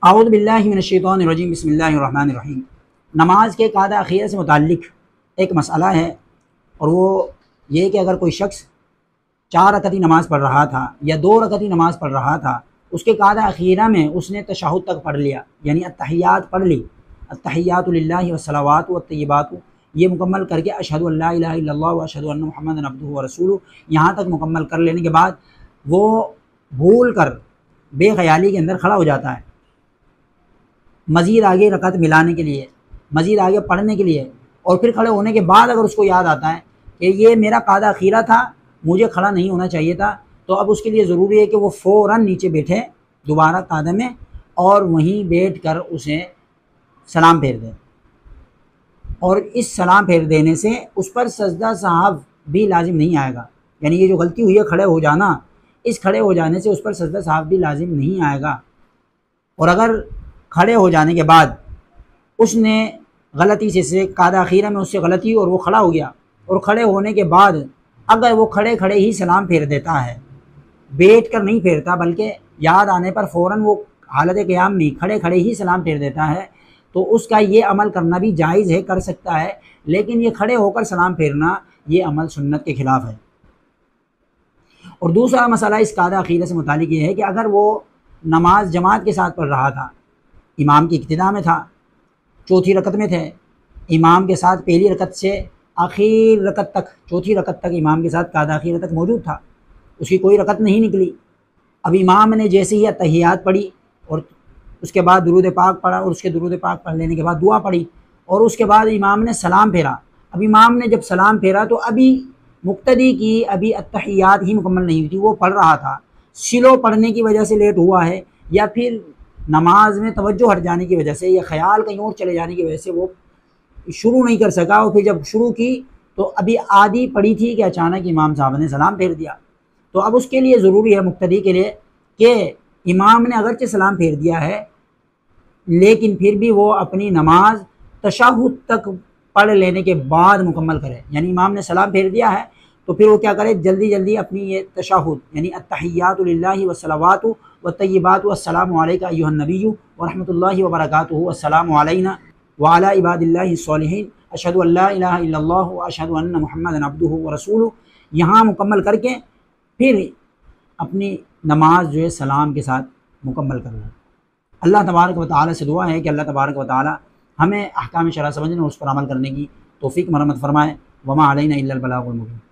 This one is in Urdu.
اعوذ باللہ من الشیطان الرجیم، بسم اللہ الرحمن الرحیم۔ نماز کے قاعدہ اخیرہ سے متعلق ایک مسئلہ ہے، اور وہ یہ کہ اگر کوئی شخص 4 رکعتی نماز پڑھ رہا تھا یا 2 رکعتی نماز پڑھ رہا تھا، اس کے قاعدہ اخیرہ میں اس نے تشہد تک پڑھ لیا، یعنی التحیات پڑھ لی، التحیات للہ والصلوات والطیبات، یہ مکمل کر کے اشہد ان لا الہ الا اللہ واشہد ان محمدا عبدہ ورسولہ، یہاں تک مکمل کر لینے کے بعد وہ بھول کر بے خیالی کے اندر کھڑا ہو جاتا ہے مزید آگے رکعت ملانے کے لیے، مزید آگے پڑھنے کے لیے، اور پھر کھڑے ہونے کے بعد اگر اس کو یاد آتا ہے کہ یہ میرا قاعدہ اخیرہ تھا، مجھے کھڑا نہیں ہونا چاہیے تھا، تو اب اس کے لیے ضروری ہے کہ وہ فوراً نیچے بیٹھے دوبارہ قاعدے میں، اور وہیں بیٹھ کر اسے سلام پھیر دے، اور اس سلام پھیر دینے سے اس پر سجدہ سہو بھی لازم نہیں آئے گا، یعنی یہ جو غلطی ہوئی ہے کھڑے ہو جانا، اس کھڑے ہو جانے سے اس پر سجدہ سہو بھی لازم نہیں آئے گا۔ اور اگر کھڑے ہو جانے کے بعد اس نے غلطی سے قاعدہ اخیرہ میں اس سے غلطی اور وہ کھڑا ہو گیا، اور کھڑے ہونے کے بعد اگر وہ کھڑے کھڑے ہی سلام پھیر دیتا ہے، بیٹھ کر نہیں پھیرتا بلکہ یاد آنے پر فوراً وہ حالت قیام میں کھڑے کھڑے ہی سلام پھیر دیتا ہے، تو اس کا یہ عمل کرنا بھی جائز ہے، کر سکتا ہے، لیکن یہ کھڑے ہو کر سلام پھیرنا یہ عمل سنت کے خلاف ہے۔ اور دوسرا مسئلہ اس قاعدہ اخیرہ سے متعلق یہ ہے کہ اگر وہ نماز جماعت کے ساتھ پڑھ رہا تھا، امام کی ابتدا میں تھا، 4تھی رکعت میں تھے، امام کے ساتھ پہلی رکعت سے آخر رکعت تک، 4تھی رکعت تک امام کے ساتھ قاعدہ اخیرہ تک موجود تھا، اس کی کوئی رکعت نہیں نکلی، اب امام نے جیسے ہی تحیات پڑھی اور اس کے بعد درود پاک پڑھا، اور اس کے درود پاک پڑھ لینے کے بعد دعا پڑھی، اور اس کے بعد امام نے سلام پھیرا، اب امام نے جب سلام پھیرا تو ابھی مقتدی کی ابھی التحیات ہی مکمل نہیں ہوئی تھی، وہ پڑھ رہا تھا، سلو پڑھنے کی وجہ سے لیٹ ہوا ہے، یا پھر نماز میں توجہ ہٹ جانے کی وجہ سے یا خیال کہیں اور چلے جانے کی وجہ سے وہ شروع نہیں کر سکا، اور پھر جب شروع کی تو ابھی آدھی پڑی تھی کہ اچانک امام صاحب نے سلام پھیر دیا، تو اب اس کے لیے ضروری ہے مقتدی کے لیے کہ امام نے اگرچہ سلام پھیر دیا ہے لیکن پھر بھی وہ اپنی نماز تشہد تک پڑھ لینے کے بعد مکمل کرے، یعنی امام نے سلام پھیر دیا ہے تو پھر وہ کیا کرے، جلدی جلدی اپنی یہ تشہد یعنی التحیات للہ والصلوات والطیبات والسلام علیک ایھا النبی ورحمۃ اللہ وبرکاتہ والسلام علینا وعلی عباد اللہ الصالحین اشہد ان لا الہ الا اللہ واشہد ان محمدا عبدہ ورسولہ، یہاں مکمل کر کے پھر اپنی نماز جو ہے سلام کے ساتھ مکمل کرنا۔ اللہ تبارک و تعالی سے دعا ہے کہ اللہ تبارک و تعالی ہمیں احکام شرع سمجھنے اور اس پر عمل کرنے کی توفیق مرحمت فرمائے۔ وما علینا الا البلاغ المبین۔